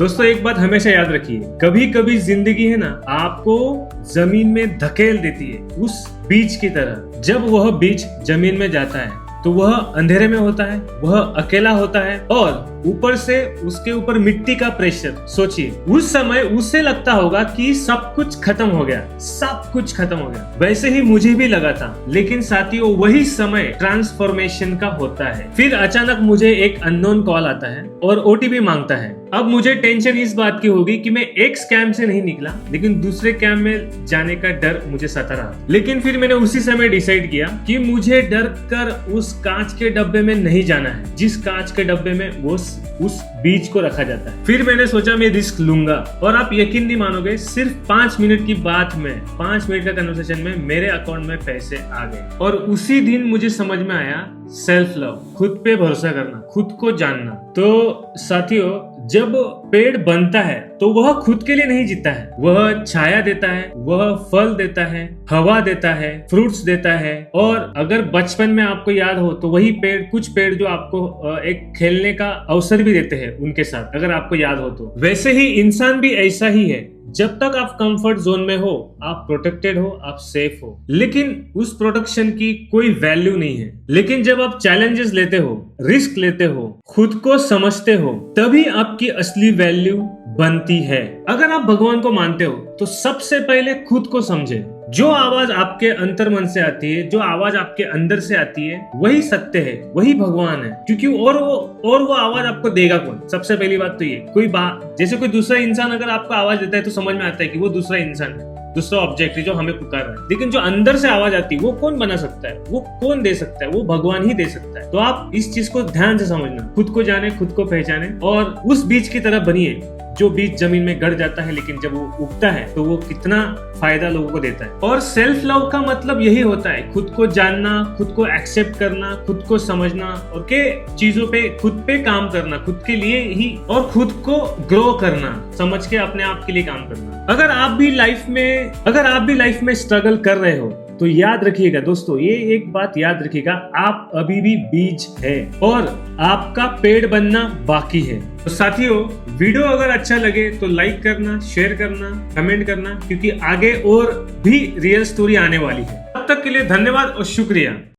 दोस्तों एक बात हमेशा याद रखिए, कभी कभी जिंदगी है ना आपको जमीन में धकेल देती है उस बीज की तरह। जब वह बीज जमीन में जाता है तो वह अंधेरे में होता है, वह अकेला होता है और ऊपर से उसके ऊपर मिट्टी का प्रेशर। सोचिए उस समय उसे लगता होगा कि सब कुछ खत्म हो गया, सब कुछ खत्म हो गया। वैसे ही मुझे भी लगा था, लेकिन साथियों वही समय ट्रांसफॉर्मेशन का होता है। फिर अचानक मुझे एक अननोन कॉल आता है और ओटीपी मांगता है। अब मुझे टेंशन इस बात की होगी कि मैं एक स्कैम से नहीं निकला, लेकिन दूसरे स्कैम में जाने का डर मुझे सता रहा। लेकिन फिर मैंने उसी समय डिसाइड किया कि मुझे डर कर उस कांच के डब्बे में नहीं जाना है जिस कांच के डब्बे में वो उस बीज को रखा जाता है। फिर मैंने सोचा मैं रिस्क लूंगा और आप यकीन नहीं मानोगे, सिर्फ 5 मिनट की बात में, 5 मिनट का कन्वर्सेशन में मेरे अकाउंट में पैसे आ गए। और उसी दिन मुझे समझ में आया सेल्फ लव, खुद पे भरोसा करना, खुद को जानना। तो साथियों जब पेड़ बनता है तो वह खुद के लिए नहीं जीता है, वह छाया देता है, वह फल देता है, हवा देता है, फ्रूट्स देता है। और अगर बचपन में आपको याद हो तो वही पेड़, कुछ पेड़ जो आपको एक खेलने का अवसर भी देते हैं उनके साथ, अगर आपको याद हो तो। वैसे ही इंसान भी ऐसा ही है। जब तक आप कंफर्ट जोन में हो, आप प्रोटेक्टेड हो, आप सेफ हो, लेकिन उस प्रोटेक्शन की कोई वैल्यू नहीं है। लेकिन जब आप चैलेंजेस लेते हो, रिस्क लेते हो, खुद को समझते हो, तभी आपकी असली वैल्यू बनती है। अगर आप भगवान को मानते हो तो सबसे पहले खुद को समझे। जो आवाज आपके अंतर मन से आती है, जो आवाज आपके अंदर से आती है, वही सत्य है, वही भगवान है। क्योंकि और वो आवाज आपको देगा कौन? सबसे पहली बात तो ये, कोई बात, जैसे कोई दूसरा इंसान अगर आपको आवाज देता है तो समझ में आता है कि वो दूसरा इंसान है, दूसरा ऑब्जेक्ट है जो हमें पुकार रहा है। लेकिन जो अंदर से आवाज आती है वो कौन बना सकता है, वो कौन दे सकता है? वो भगवान ही दे सकता है। तो आप इस चीज को ध्यान से समझना, खुद को जाने, खुद को पहचाने और उस बीज की तरह बनिए जो बीज जमीन में गड़ जाता है, लेकिन जब वो उगता है तो वो कितना फायदा लोगों को देता है। और सेल्फ लव का मतलब यही होता है, खुद को जानना, खुद को एक्सेप्ट करना, खुद को समझना और के चीजों पे खुद पे काम करना, खुद के लिए ही, और खुद को ग्रो करना, समझ के अपने आप के लिए काम करना। अगर आप भी लाइफ में स्ट्रगल कर रहे हो तो याद रखिएगा दोस्तों, ये एक बात याद रखिएगा, आप अभी भी बीज है और आपका पेड़ बनना बाकी है। तो साथियों वीडियो अगर अच्छा लगे तो लाइक करना, शेयर करना, कमेंट करना, क्योंकि आगे और भी रियल स्टोरी आने वाली है। तब तक के लिए धन्यवाद और शुक्रिया।